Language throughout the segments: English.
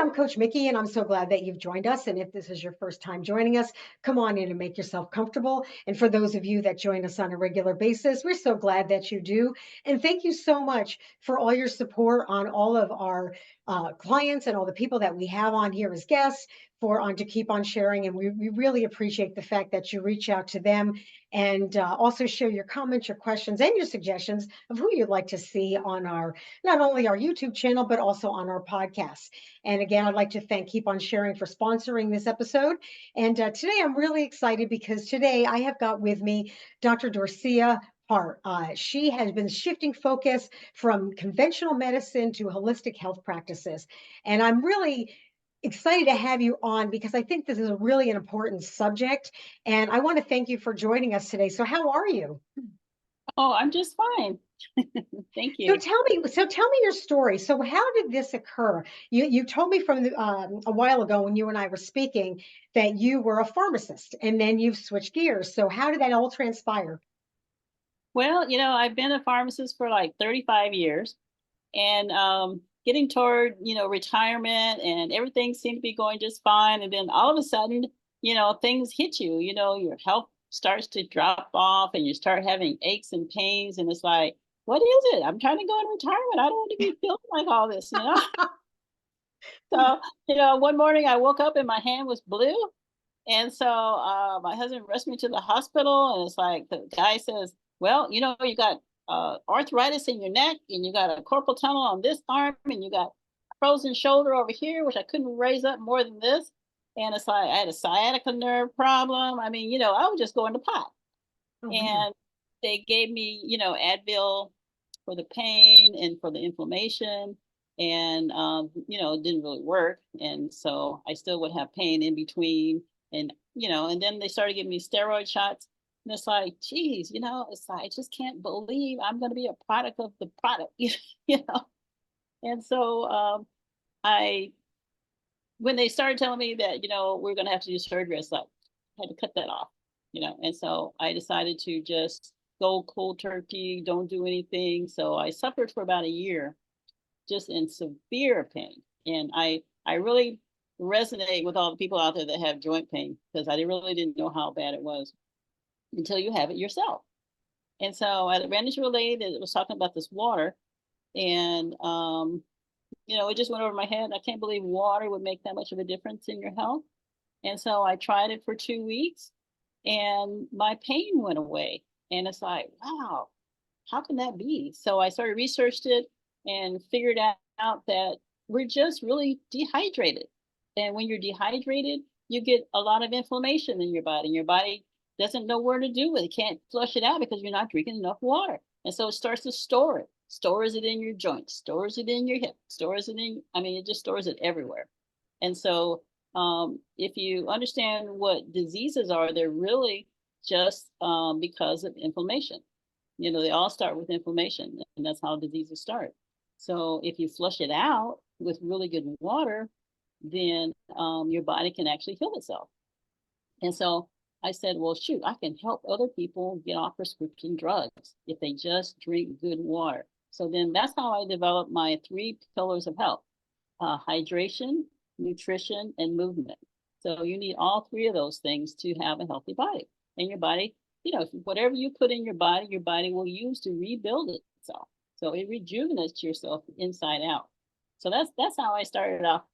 I'm Coach Mickey, and I'm so glad that you've joined us. And if this is your first time joining us, come on in and make yourself comfortable. And for those of you that join us on a regular basis, we're so glad that you do. And thank you so much for all your support on all of our clients and all the people that we have on here as guests for on to keep on sharing. And we really appreciate the fact that you reach out to them and also share your comments, your questions, and your suggestions of who you'd like to see on our not only our YouTube channel, but also on our podcast. And again, I'd like to thank Keep On Sharing for sponsoring this episode. And today I'm really excited because today I have got with me Dr. Dorcia Hart. She has been shifting focus from conventional medicine to holistic health practices. And I'm really excited to have you on because I think this is a really an important subject. And I want to thank you for joining us today. So how are you? Oh, I'm just fine. Thank So you. tell me your story. So how did this occur? You told me from a while ago when you and I were speaking that you were a pharmacist and then you've switched gears. So how did that all transpire? Well, I've been a pharmacist for like 35 years and getting toward, retirement and everything seemed to be going just fine. And then all of a sudden, things hit you, your health starts to drop off and you start having aches and pains. And it's like, what is it? I'm trying to go in retirement. I don't want to be feeling like all this. So, one morning I woke up and my hand was blue. And so my husband rushed me to the hospital, and it's like the guy says, "Well, you got arthritis in your neck, and you got a carpal tunnel on this arm, and you got frozen shoulder over here, which I couldn't raise up more than this." And it's like I had a sciatica nerve problem. I mean, I would just go in the pot. Oh man. And they gave me, Advil for the pain and for the inflammation. And, it didn't really work. And so I still would have pain in between. And then they started giving me steroid shots. And it's like, geez, it's like, I just can't believe I'm going to be a product of the product, you know? And so I, when they started telling me that, we're going to have to do surgery, it's like, I had to cut that off. And so I decided to just go cold turkey, don't do anything. So I suffered for about a year, just in severe pain. And I really resonate with all the people out there that have joint pain because I really didn't know how bad it was until you have it yourself. And so I ran into a lady that was talking about this water, and it just went over my head. I can't believe water would make that much of a difference in your health. And so I tried it for 2 weeks and my pain went away. And it's like, wow, how can that be? So I started researched it and figured out that we're just really dehydrated. And when you're dehydrated, you get a lot of inflammation in your body. And your body doesn't know where to do it. It can't flush it out because you're not drinking enough water. And so it starts to store it, stores it in your joints, stores it in your hip, stores it in, I mean, it just stores it everywhere. And so if you understand what diseases are, they're really just because of inflammation. They all start with inflammation, and that's how diseases start. So if you flush it out with really good water, then your body can actually heal itself. And so I said, well, shoot, I can help other people get off prescription drugs if they just drink good water. So then that's how I developed my 3 pillars of health: hydration, nutrition, and movement. So you need all 3 of those things to have a healthy body. And your body, whatever you put in your body will use to rebuild itself. So it rejuvenates yourself inside out. So that's how I started off,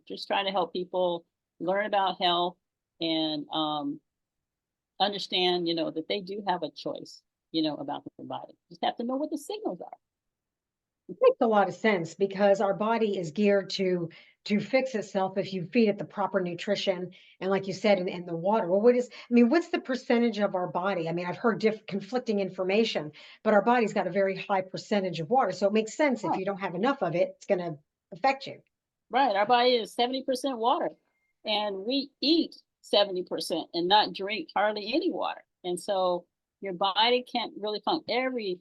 just trying to help people learn about health and understand, that they do have a choice, about their body. Just have to know what the signals are. It makes a lot of sense because our body is geared to fix itself if you feed it the proper nutrition and like you said in the water. Well, what's the percentage of our body? I mean, I've heard conflicting information, but our body's got a very high percentage of water. So it makes sense if Oh, you don't have enough of it, it's going to affect you. right. Our body is 70% water, and we eat 70% and not drink hardly any water. And so your body can't really function. Every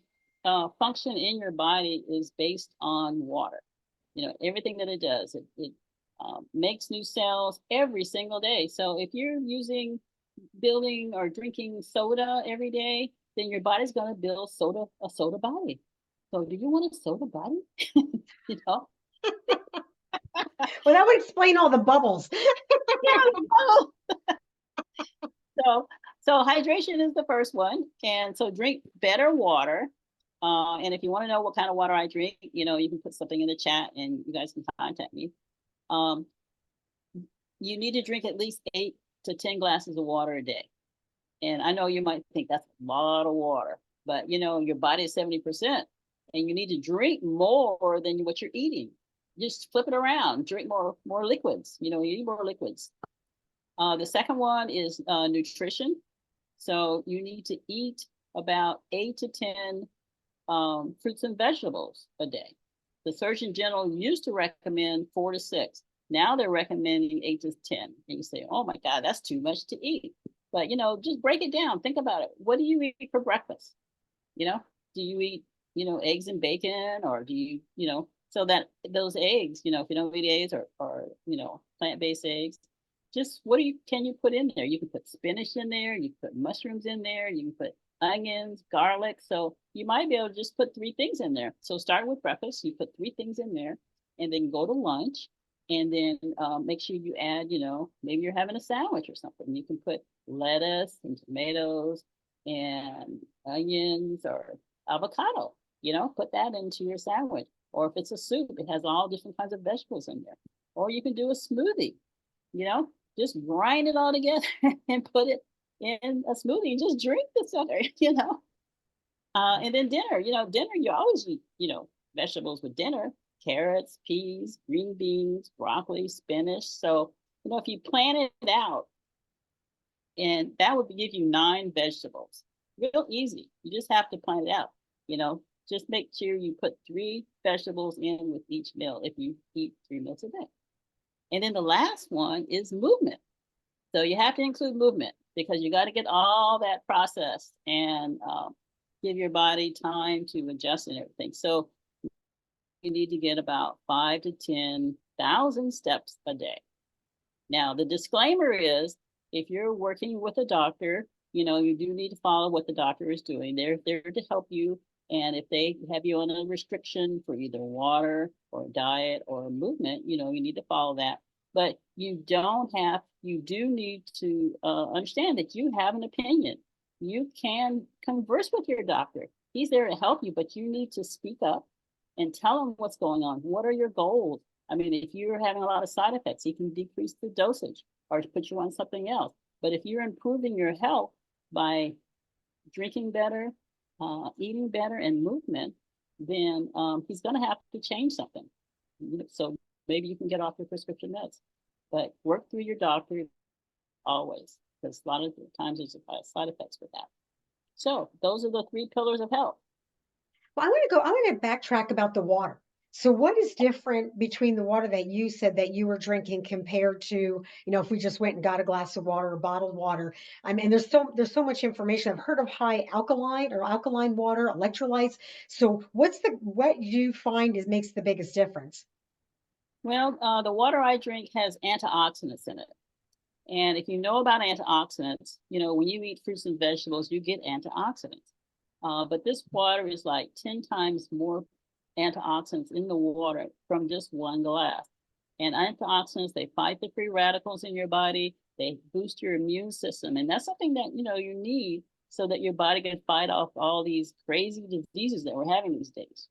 function in your body is based on water. Everything that it does, it makes new cells every single day. So if you're building or drinking soda every day, then your body's going to build a soda body. So do you want a soda body? you know? Well, that would explain all the bubbles. Yeah. So, so hydration is the first one. And so drink better water. And if you want to know what kind of water I drink, you can put something in the chat and you guys can contact me. Um, you need to drink at least 8 to 10 glasses of water a day. And I know you might think that's a lot of water, but your body is 70%, and you need to drink more than what you're eating. Just flip it around, drink more liquids. You need more liquids. The second one is nutrition. So you need to eat about 8 to 10 fruits and vegetables a day. The Surgeon General used to recommend 4 to 6. Now they're recommending 8 to 10. And you say, oh my God, that's too much to eat. But, just break it down. Think about it. What do you eat for breakfast? Do you eat, eggs and bacon, or do so that those eggs, if you don't eat eggs or plant-based eggs, just can you put in there? You can put spinach in there, you can put mushrooms in there, you can put onions, garlic. So you might be able to just put 3 things in there. So start with breakfast, you put 3 things in there, and then go to lunch, and then make sure you add, maybe you're having a sandwich or something. You can put lettuce and tomatoes and onions or avocado, put that into your sandwich. Or if it's a soup, it has all different kinds of vegetables in there. Or you can do a smoothie, just grind it all together and put it in a smoothie and just drink the sugar, and then dinner, dinner, you always eat, vegetables with dinner, carrots, peas, green beans, broccoli, spinach. So, if you plan it out, and that would give you 9 vegetables. Real easy. You just have to plan it out, just make sure you put 3 vegetables in with each meal if you eat 3 meals a day. And then the last one is movement. So you have to include movement because you got to get all that processed and give your body time to adjust and everything. So you need to get about 5 to 10,000 steps a day. Now, the disclaimer is if you're working with a doctor, you do need to follow what the doctor is doing. They're there to help you. And if they have you on a restriction for either water or diet or movement, you need to follow that. But you do need to understand that you have an opinion. You can converse with your doctor. He's there to help you, but you need to speak up and tell him what's going on. What are your goals? I mean, if you're having a lot of side effects, he can decrease the dosage or put you on something else. But if you're improving your health by drinking better, eating better, and movement, then he's going to have to change something. So maybe you can get off your prescription meds, but work through your doctor always, because a lot of times there's side effects with that. So those are the 3 pillars of health. Well, I want to backtrack about the water. So what is different between the water that you said that you were drinking compared to, if we just went and got a glass of water or bottled water? I mean, there's so much information. I've heard of high alkaline water, electrolytes. So what do you find makes the biggest difference? Well, the water I drink has antioxidants in it. And if you know about antioxidants, when you eat fruits and vegetables, you get antioxidants. But this water is like 10 times more antioxidants in the water from just 1 glass. And antioxidants, they fight the free radicals in your body. They boost your immune system. And that's something that, you need so that your body can fight off all these crazy diseases that we're having these days,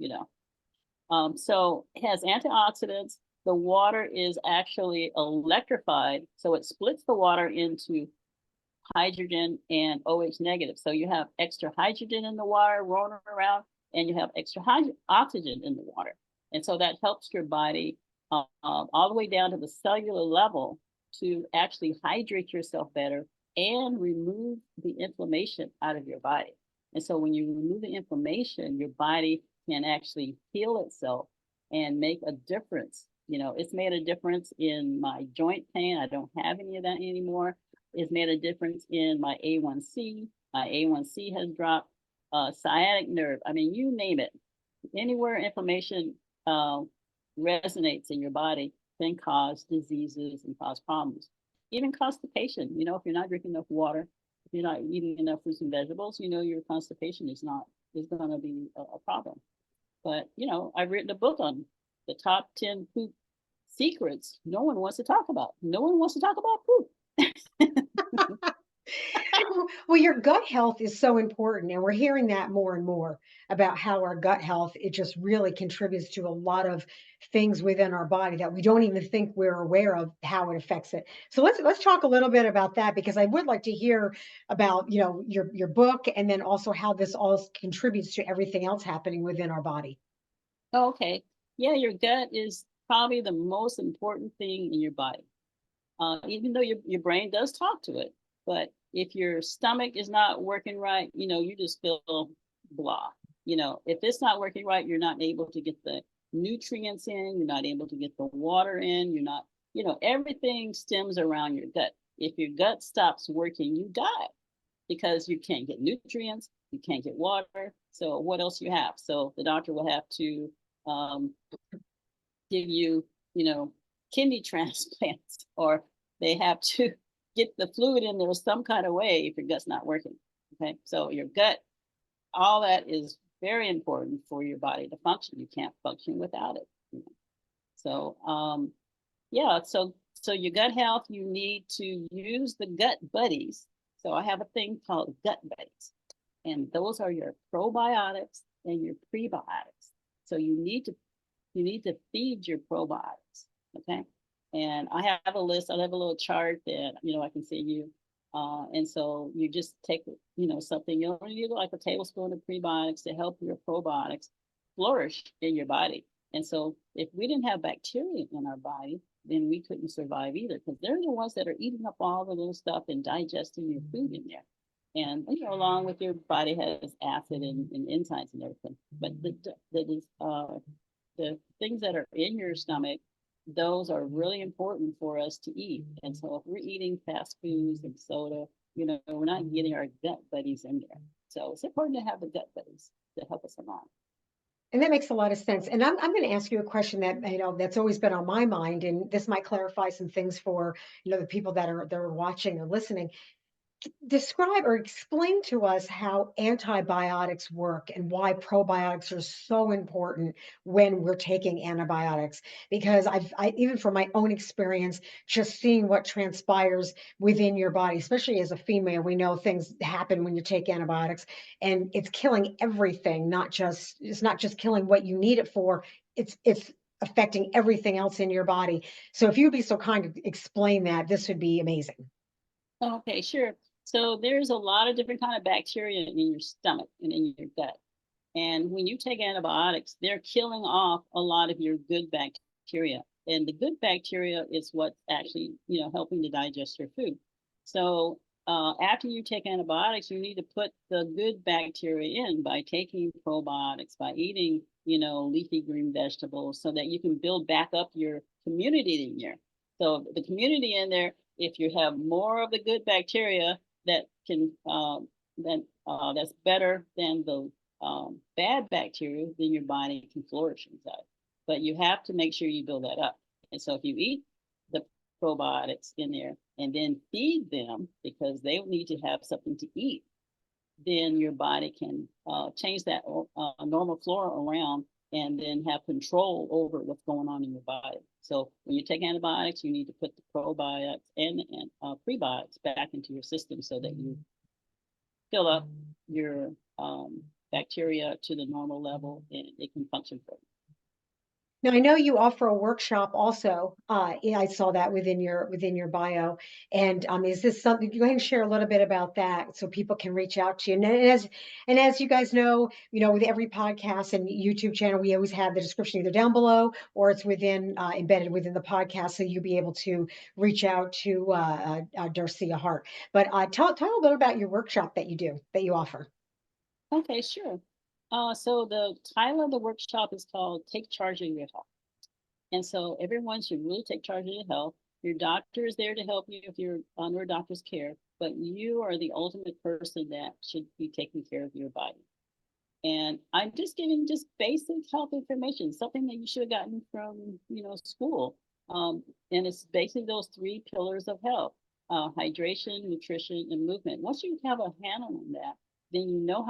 So it has antioxidants. The water is actually electrified. So it splits the water into hydrogen and OH negative. So you have extra hydrogen in the water rolling around, and you have extra oxygen in the water. And so that helps your body all the way down to the cellular level to actually hydrate yourself better and remove the inflammation out of your body. And so when you remove the inflammation, your body can actually heal itself and make a difference. It's made a difference in my joint pain. I don't have any of that anymore. It's made a difference in my A1C. My A1C has dropped. Sciatic nerve. I mean, you name it. Anywhere inflammation resonates in your body can cause diseases and cause problems. Even constipation. If you're not drinking enough water, if you're not eating enough fruits and vegetables, your constipation is going to be a problem. But I've written a book on the top 10 food secrets no one wants to talk about. No one wants to talk about poop. Well, your gut health is so important, and we're hearing that more and more about how our gut health, it just really contributes to a lot of things within our body that we don't even think we're aware of how it affects it. So let's talk a little bit about that because I would like to hear about, your book and then also how this all contributes to everything else happening within our body. Okay. Yeah, your gut is probably the most important thing in your body. Even though your brain does talk to it, but if your stomach is not working right, you just feel blah. If it's not working right, you're not able to get the nutrients in, you're not able to get the water in, you're not, everything stems around your gut. If your gut stops working, you die because you can't get nutrients, you can't get water. So what else you have? So the doctor will have to um, give you, you know, kidney transplants, or they have to get the fluid in there some kind of way if your gut's not working. Okay, so your gut, all that is very important for your body to function. You can't function without it. So yeah, so your gut health, you need to use the gut buddies. So I have a thing called gut buddies, and those are your probiotics and your prebiotics. So you need to feed your probiotics. Okay. And I have a list, I have a little chart that, I can send you. And so you just take, something, you only need like a tablespoon of prebiotics to help your probiotics flourish in your body. And so if we didn't have bacteria in our body, then we couldn't survive either, because they're the ones that are eating up all the little stuff and digesting your food in there. And along with your body has acid and enzymes and everything. But the things that are in your stomach, those are really important for us to eat. And so if we're eating fast foods and soda, we're not getting our gut buddies in there. So it's important to have the gut buddies to help us along. And that makes a lot of sense. And I'm going to ask you a question that, that's always been on my mind, and this might clarify some things for, the people that are watching or listening. Describe or explain to us how antibiotics work and why probiotics are so important when we're taking antibiotics. Because even from my own experience, just seeing what transpires within your body, especially as a female, we know things happen when you take antibiotics, and it's killing everything. It's not just killing what you need it for. It's affecting everything else in your body. So if you'd be so kind to explain that, this would be amazing. Okay, sure. So there's a lot of different kind of bacteria in your stomach and in your gut. And when you take antibiotics, they're killing off a lot of your good bacteria. And the good bacteria is what's actually, helping to digest your food. So after you take antibiotics, you need to put the good bacteria in by taking probiotics, by eating, leafy green vegetables, so that you can build back up your community in there. So the community in there, if you have more of the good bacteria that can that's better than the bad bacteria, then your body can flourish inside. But you have to make sure you build that up. And so if you eat the probiotics in there and then feed them, because they need to have something to eat, then your body can change that normal flora around and then have control over what's going on in your body. So when you take antibiotics, you need to put the probiotics and prebiotics back into your system so that you fill up your bacteria to the normal level and it can function for you. Now, I know you offer a workshop also. Yeah, I saw that within your bio. And is this something? Go ahead and share a little bit about that so people can reach out to you. And as you guys know, with every podcast and YouTube channel, we always have the description either down below or it's embedded within the podcast, so you'll be able to reach out to Dorcia Hart. But tell a little bit about your workshop that you offer. Okay, sure. So the title of the workshop is called Take Charge of Your Health. And so everyone should really take charge of your health. Your doctor is there to help you if you're under a doctor's care, but you are the ultimate person that should be taking care of your body. And I'm just giving just basic health information, something that you should have gotten from, school. And it's basically those three pillars of health: hydration, nutrition, and movement. Once you have a handle on that, then you know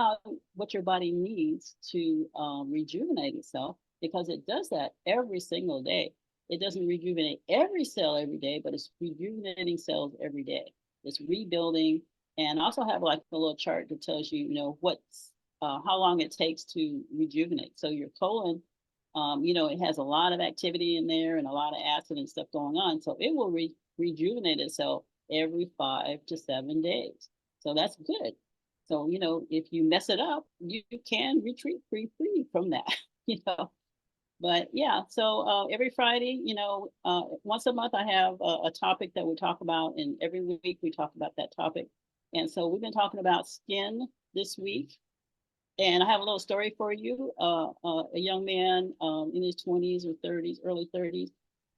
what your body needs to rejuvenate itself, because it does that every single day. It doesn't rejuvenate every cell every day, but it's rejuvenating cells every day. It's rebuilding, and also have like a little chart that tells you, what's how long it takes to rejuvenate. So your colon, it has a lot of activity in there and a lot of acid and stuff going on. So it will rejuvenate itself every 5 to 7 days. So that's good. So, if you mess it up, you can retreat free from that, you know. But yeah, so every Friday, once a month, I have a topic that we talk about, and every week we talk about that topic. And so we've been talking about skin this week, and I have a little story for you. A young man in his 20s or 30s, early 30s,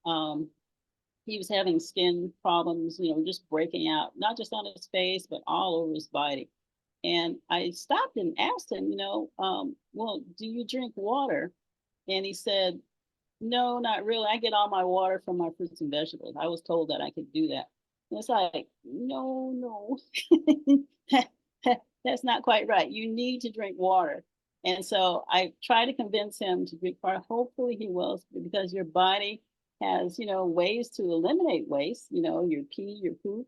um, he was having skin problems, just breaking out, not just on his face, but all over his body. And I stopped and asked him, well, do you drink water? And he said, no, not really. I get all my water from my fruits and vegetables. I was told that I could do that. And it's like, no, that's not quite right. You need to drink water. And so I try to convince him to drink water. Hopefully he will, because your body has, ways to eliminate waste, your pee, your poop,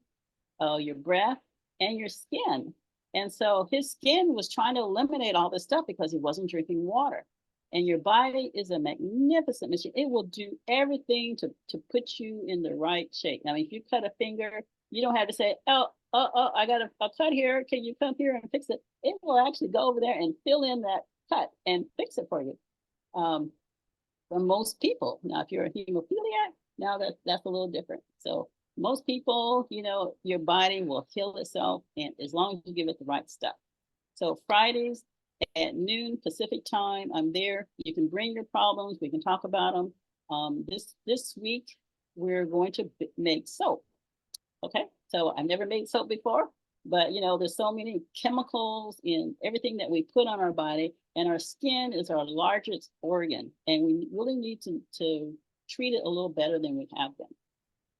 your breath, and your skin. And so his skin was trying to eliminate all this stuff because he wasn't drinking water. And your body is a magnificent machine. It will do everything to put you in the right shape. I mean, if you cut a finger, you don't have to say, I got a cut here. Can you come here and fix it? It will actually go over there and fill in that cut and fix it for you. For most people. Now, if you're a hemophiliac, now that's a little different. So most people, your body will heal itself, and as long as you give it the right stuff. So Fridays at noon Pacific time, I'm there. You can bring your problems. We can talk about them. This week we're going to make soap. Okay, so I've never made soap before, but there's so many chemicals in everything that we put on our body, and our skin is our largest organ, and we really need to treat it a little better than we have been.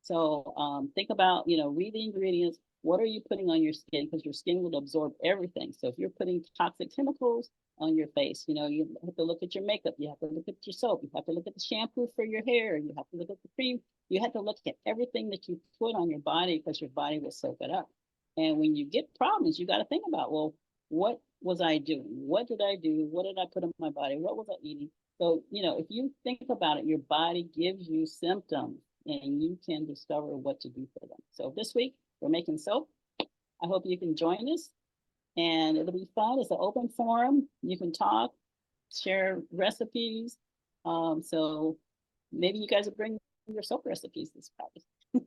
So think about, read the ingredients. What are you putting on your skin? Because your skin will absorb everything. So if you're putting toxic chemicals on your face, you have to look at your makeup. You have to look at your soap. You have to look at the shampoo for your hair. You have to look at the cream. You have to look at everything that you put on your body, because your body will soak it up. And when you get problems, you got to think about, well, what was I doing? What did I do? What did I put on my body? What was I eating? So, if you think about it, your body gives you symptoms, and you can discover what to do for them. So this week, we're making soap. I hope you can join us, and it'll be fun. It's an open forum. You can talk, share recipes. So maybe you guys will bring your soap recipes this Friday.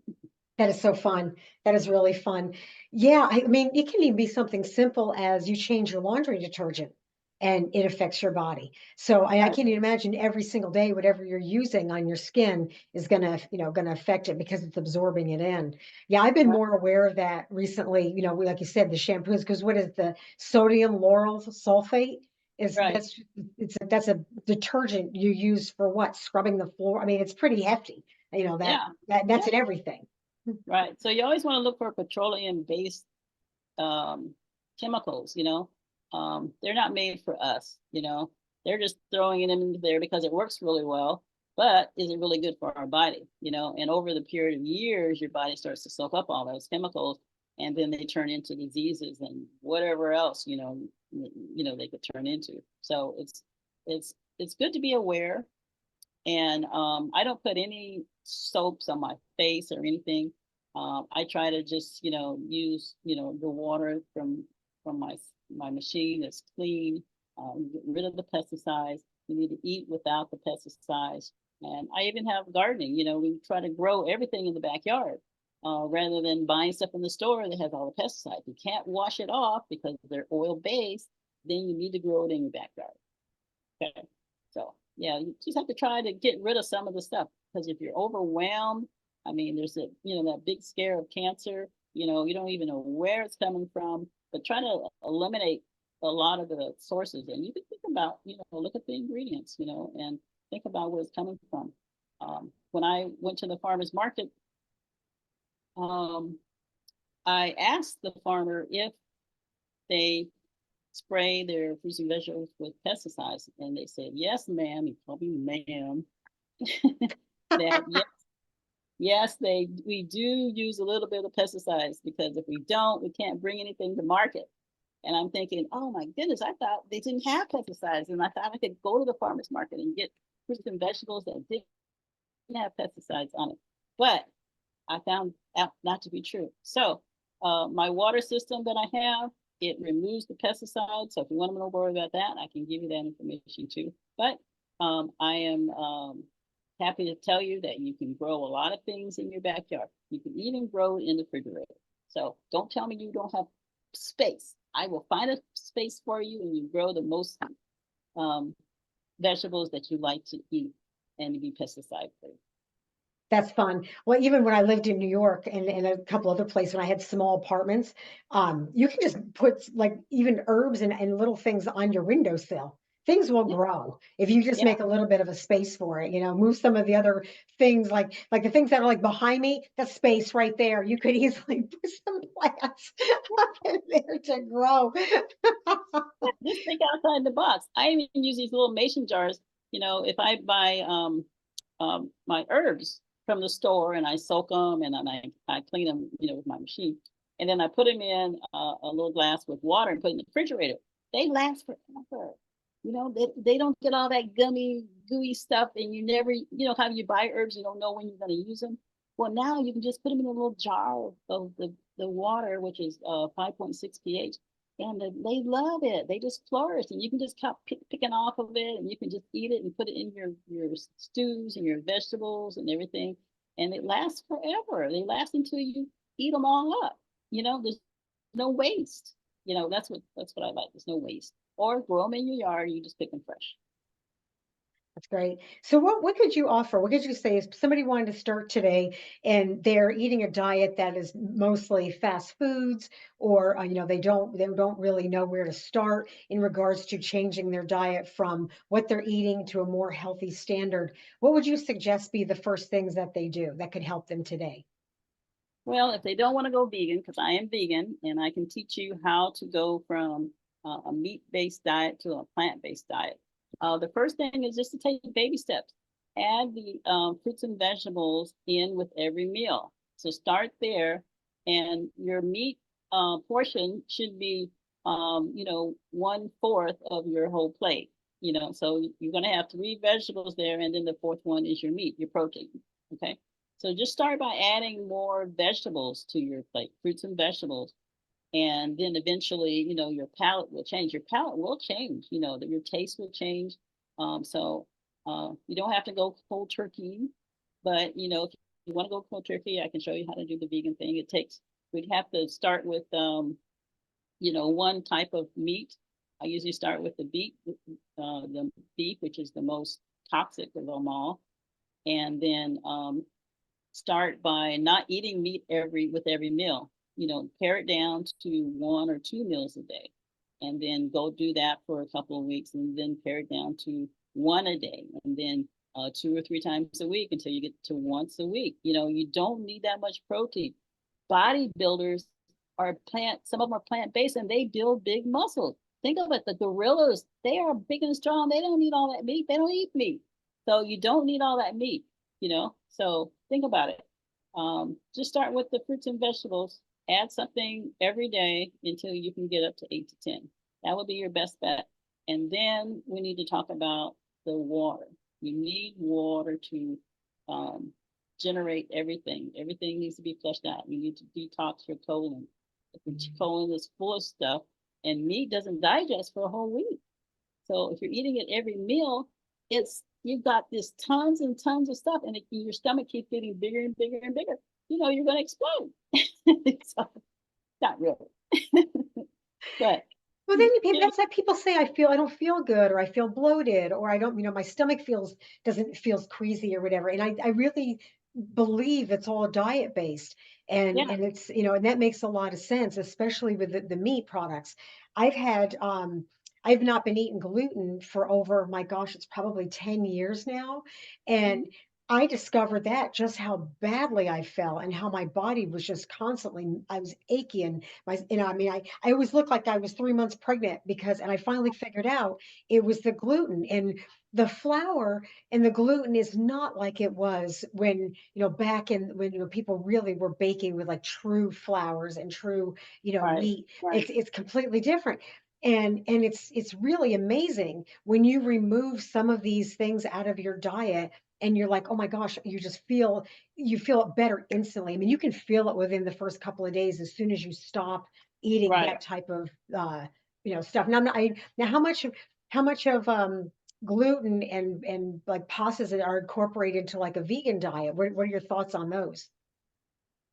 That is so fun. That is really fun. Yeah, I mean, it can even be something simple as you change your laundry detergent and it affects your body. So I Right, can't even imagine every single day whatever you're using on your skin is gonna affect it because it's absorbing it in. Yeah, I've been right, more aware of that recently. Like you said, the shampoos, because what is the sodium lauryl sulfate? Is right. that's a detergent you use for what? Scrubbing the floor. I mean, it's pretty hefty. Yeah, That's yeah, in everything. right. So you always want to look for petroleum-based um, chemicals. They're not made for us. They're just throwing them in there because it works really well. But is it really good for our body? And over the period of years, your body starts to soak up all those chemicals, and then they turn into diseases and whatever else they could turn into. So it's good to be aware. And I don't put any soaps on my face or anything. I try to just, use, the water from my machine that's clean. Get rid of the pesticides. You need to eat without the pesticides. And I even have gardening. We try to grow everything in the backyard, rather than buying stuff in the store that has all the pesticides. You can't wash it off because they're oil based. Then you need to grow it in your backyard. Okay. So yeah, you just have to try to get rid of some of the stuff, because if you're overwhelmed, I mean, there's that big scare of cancer. You don't even know where it's coming from, but try to eliminate a lot of the sources. And you can think about, look at the ingredients, and think about where it's coming from. When I went to the farmer's market, um, I asked the farmer if they spray their fruits and vegetables with pesticides, and they said, yes, ma'am. He told me, ma'am. that yes, yes, we do use a little bit of pesticides because if we don't, we can't bring anything to market. And I'm thinking, oh my goodness, I thought they didn't have pesticides, and I thought I could go to the farmers market and get fruits and vegetables that didn't have pesticides on it. But I found out not to be true. So my water system that I have, it removes the pesticides. So if you want to know more about that, I can give you that information too. But I am happy to tell you that you can grow a lot of things in your backyard. You can even grow it in the refrigerator. So don't tell me you don't have space. I will find a space for you and you grow the most um, vegetables that you like to eat and to be pesticide free. That's fun. Well, even when I lived in New York and a couple other places, when I had small apartments, you can just put like even herbs and little things on your windowsill. Things will Yeah, grow if you just yeah. make a little bit of a space for it. Move some of the other things like the things that are like behind me. That's space right there. You could easily put some plants up in there to grow. Just think outside the box. I even use these little mason jars. If I buy my herbs from the store and I soak them and then I clean them, with my machine, and then I put them in a little glass with water and put it in the refrigerator. They last forever. They don't get all that gummy, gooey stuff, and you never, how you buy herbs, you don't know when you're going to use them. Well, now you can just put them in a little jar of the water, which is 5.6 pH, and they love it. They just flourish, and you can just keep picking off of it, and you can just eat it and put it in your stews and your vegetables and everything, and it lasts forever. They last until you eat them all up. There's no waste. That's what I like. There's no waste. Or grow them in your yard. And you just pick them fresh. That's great. So what could you offer? What could you say if somebody wanted to start today and they're eating a diet that is mostly fast foods or they don't really know where to start in regards to changing their diet from what they're eating to a more healthy standard. What would you suggest be the first things that they do that could help them today? Well, if they don't want to go vegan, because I am vegan, and I can teach you how to go from a meat-based diet to a plant-based diet. The first thing is just to take baby steps. Add the fruits and vegetables in with every meal. So start there, and your meat portion should be, 1/4 of your whole plate. So you're going to have 3 vegetables there, and then the fourth one is your meat, your protein. Okay. So just start by adding more vegetables to your plate, fruits and vegetables. And then eventually, your palate will change. Your palate will change, that your taste will change. So you don't have to go cold turkey, but if you want to go cold turkey, I can show you how to do the vegan thing. We'd have to start with, one type of meat. I usually start with the beef, which is the most toxic of them all. And then start by not eating meat with every meal. Pare it down to 1 or 2 meals a day, and then go do that for a couple of weeks, and then pare it down to one a day, and then 2 or 3 times a week until you get to once a week. You don't need that much protein. Bodybuilders are some of them are plant based, and they build big muscles. Think of it, the gorillas, they are big and strong. They don't need all that meat. They don't eat meat. So you don't need all that meat. So think about it. Just start with the fruits and vegetables. Add something every day until you can get up to 8 to 10. That would be your best bet. And then we need to talk about the water. You need water to generate everything. Everything needs to be flushed out. You need to detox your colon. If your colon is full of stuff, and meat doesn't digest for a whole week. So if you're eating it every meal, you've got this tons and tons of stuff, and your stomach keeps getting bigger and bigger and bigger. You're going to explode. So, not really, but Well, then you know, that's like people say, I don't feel good, or I feel bloated, or I don't, my stomach feels queasy or whatever. And I really believe it's all diet based. And yeah, and it's, and that makes a lot of sense, especially with the meat products. I've had I've not been eating gluten for over, my gosh, it's probably 10 years now. mhm, And I discovered that just how badly I felt and how my body was just constantly, I was achy and I mean, I always looked like I was 3 months pregnant because, and I finally figured out it was the gluten and the flour and the gluten is not like it was when, back in when, people really were baking with like true flours and true, Right. wheat. It's completely different. And it's really amazing when you remove some of these things out of your diet and you're like, oh my gosh, you feel it better instantly. I mean, you can feel it within the first couple of days as soon as you stop eating Right. that type of stuff. Now, now how much of gluten and like pastas that are incorporated into like a vegan diet? What are your thoughts on those?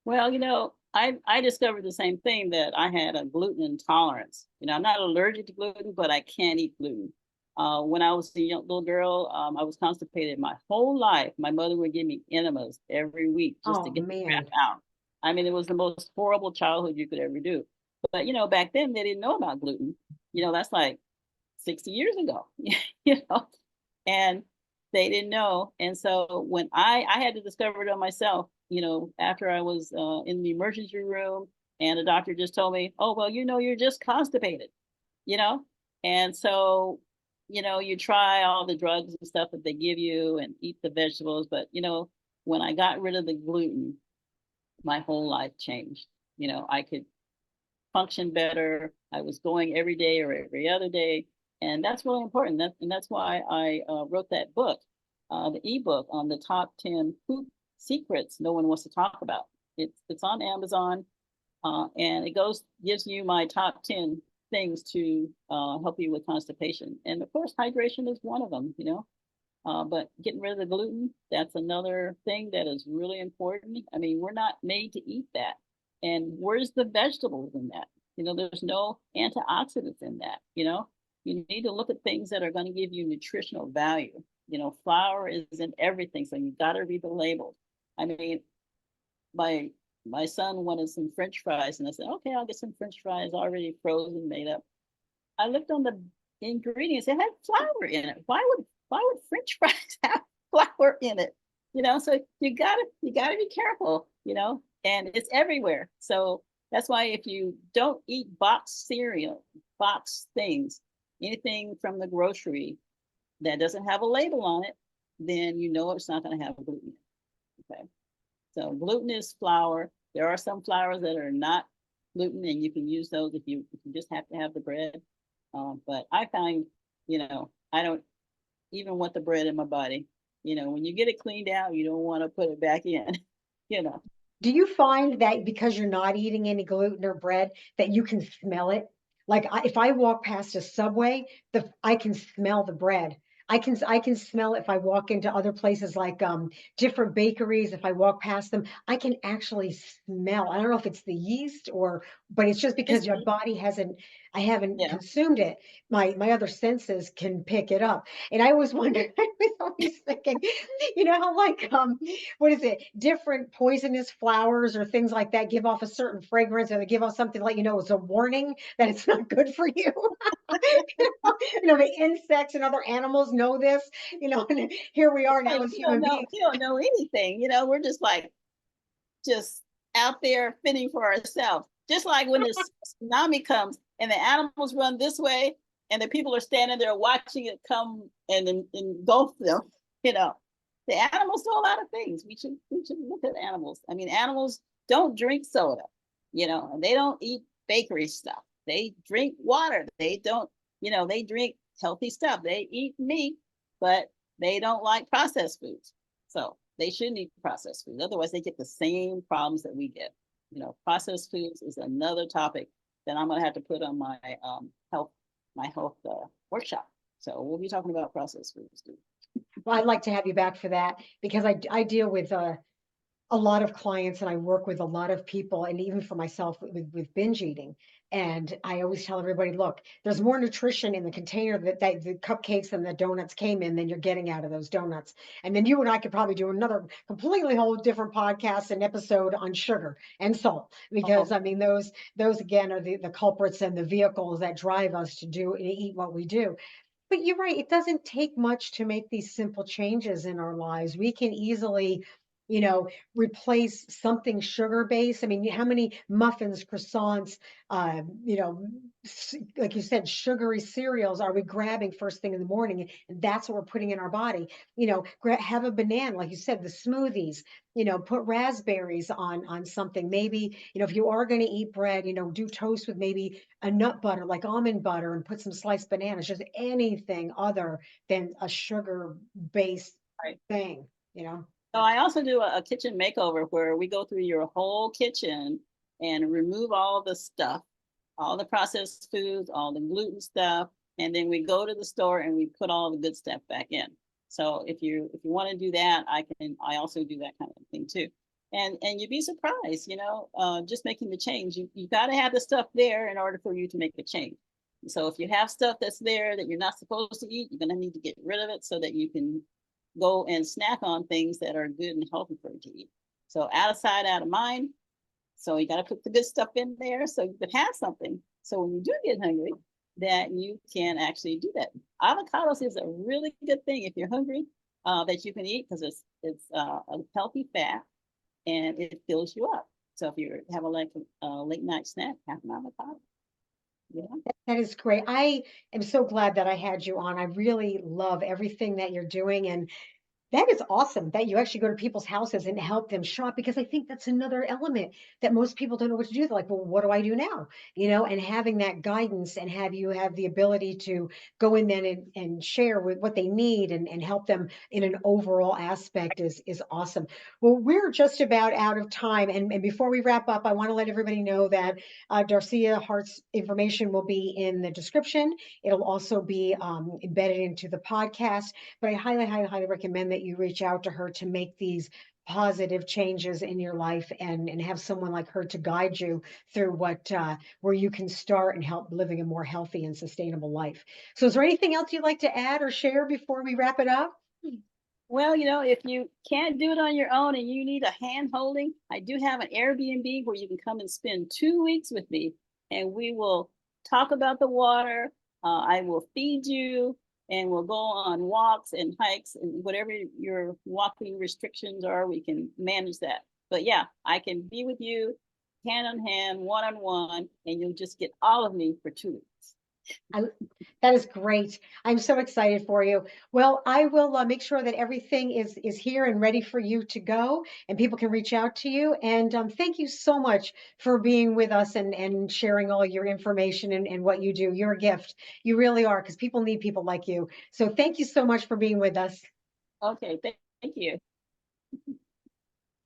Well, I discovered the same thing that I had a gluten intolerance. I'm not allergic to gluten, but I can't eat gluten. When I was a young little girl, I was constipated my whole life. My mother would give me enemas every week just to Oh get the crap man. out. I mean, it was the most horrible childhood you could ever do. But back then they didn't know about gluten. That's like 60 years ago. you know, and they didn't know. And so when I had to discover it on myself, after I was in the emergency room, and the doctor just told me, oh well, you're just constipated, you know, and so you try all the drugs and stuff that they give you and eat the vegetables, but when I got rid of the gluten, my whole life changed. I could function better. I was going every day or every other day, and that's really important. That's why I wrote that book, the ebook on the top 10 food secrets no one wants to talk about. It's on Amazon, and it gives you my top 10 things to help you with constipation. And of course, hydration is one of them. But getting rid of the gluten, that's another thing that is really important. I mean, we're not made to eat that. And where's the vegetables in that? There's no antioxidants in that. You need to look at things that are going to give you nutritional value. Flour is in everything, so you got to read the labels. I mean, my my son wanted some French fries, and I said, okay, I'll get some French fries already frozen, made up. I looked on the ingredients; it had flour in it. Why would French fries have flour in it? So you gotta be careful. And it's everywhere. So that's why if you don't eat boxed cereal, boxed things, anything from the grocery that doesn't have a label on it, then it's not going to have gluten. Okay. So gluten is flour. There are some flours that are not gluten, and you can use those if you just have to have the bread. But I find, I don't even want the bread in my body. When you get it cleaned out, you don't want to put it back in. you know. Do you find that because you're not eating any gluten or bread that you can smell it? Like if I walk past a Subway, I can smell the bread. I can smell it if I walk into other places like different bakeries. If I walk past them, I can actually smell. I don't know if it's the yeast but it's just It's because your body hasn't. I haven't yeah. consumed it. My other senses can pick it up. And I always wonder. I was always thinking, how like what is it? Different poisonous flowers or things like that give off a certain fragrance, or they give off something like, it's a warning that it's not good for you. The insects and other animals know this, and here we are now Like as you don't human know beings. you don't know anything. We're just like just out there fending for ourselves. Just like when the tsunami comes and the animals run this way and the people are standing there watching it come and engulf them. You know, the animals do a lot of things. We should look at animals. I mean, animals don't drink soda, and they don't eat bakery stuff. They drink water. They don't, they drink healthy stuff. They eat meat, but they don't like processed foods. So they shouldn't eat processed foods. Otherwise, they get the same problems that we get. Processed foods is another topic that I'm going to have to put on my health workshop. So we'll be talking about processed foods too. Well, I'd like to have you back for that because I deal with a lot of clients and I work with a lot of people and even for myself with binge eating. And I always tell everybody, look, there's more nutrition in the container that the cupcakes and the donuts came in than you're getting out of those donuts. And then you and I could probably do another completely whole different podcast and episode on sugar and salt, because Oh, I mean those again are the culprits and the vehicles that drive us to do and eat what we do. But you're right, it doesn't take much to make these simple changes in our lives. We can easily, you know, replace something sugar-based. I mean, how many muffins, croissants, you know, like you said, sugary cereals are we grabbing first thing in the morning? And that's what we're putting in our body. You know, have a banana, like you said, the smoothies. You know, put raspberries on something. Maybe, you know, if you are going to eat bread, you know, do toast with maybe a nut butter, like almond butter, and put some sliced bananas, just anything other than a sugar-based Right. thing, you know? So I also do a kitchen makeover where we go through your whole kitchen and remove all the stuff, all the processed foods, all the gluten stuff, and then we go to the store and we put all the good stuff back in. So if you want to do that, I also do that kind of thing too. And you'd be surprised, just making the change. You got to have the stuff there in order for you to make the change. So if you have stuff that's there that you're not supposed to eat, you're gonna need to get rid of it so that you can go and snack on things that are good and healthy for you to eat. So out of sight, out of mind. So you got to put the good stuff in there so you can have something. So when you do get hungry, that you can actually do that. Avocados is a really good thing if you're hungry, that you can eat because it's a healthy fat and it fills you up. So if you have a late night snack, have an avocado. Yeah. That is great. I am so glad that I had you on. I really love everything that you're doing. And that is awesome that you actually go to people's houses and help them shop, because I think that's another element that most people don't know what to do. They're like, well, what do I do now? You know, and having that guidance and have you have the ability to go in then and share with what they need and help them in an overall aspect is awesome. Well, we're just about out of time. And before we wrap up, I want to let everybody know that Dorcia Hart's information will be in the description. It'll also be embedded into the podcast, but I highly, highly, highly recommend that you reach out to her to make these positive changes in your life and have someone like her to guide you through what where you can start and help living a more healthy and sustainable life. So is there anything else you'd like to add or share before we wrap it up? Well, if you can't do it on your own and you need a hand holding, I do have an Airbnb where you can come and spend 2 weeks with me and we will talk about the water. I will feed you and we'll go on walks and hikes and whatever your walking restrictions are, we can manage that. But yeah, I can be with you hand on hand, one on one, and you'll just get all of me for 2 weeks. I, that is great. I'm so excited for you. Well, I will make sure that everything is here and ready for you to go, and people can reach out to you. And thank you so much for being with us and sharing all your information and what you do. You're a gift. You really are, because people need people like you. So thank you so much for being with us. Okay, thank you.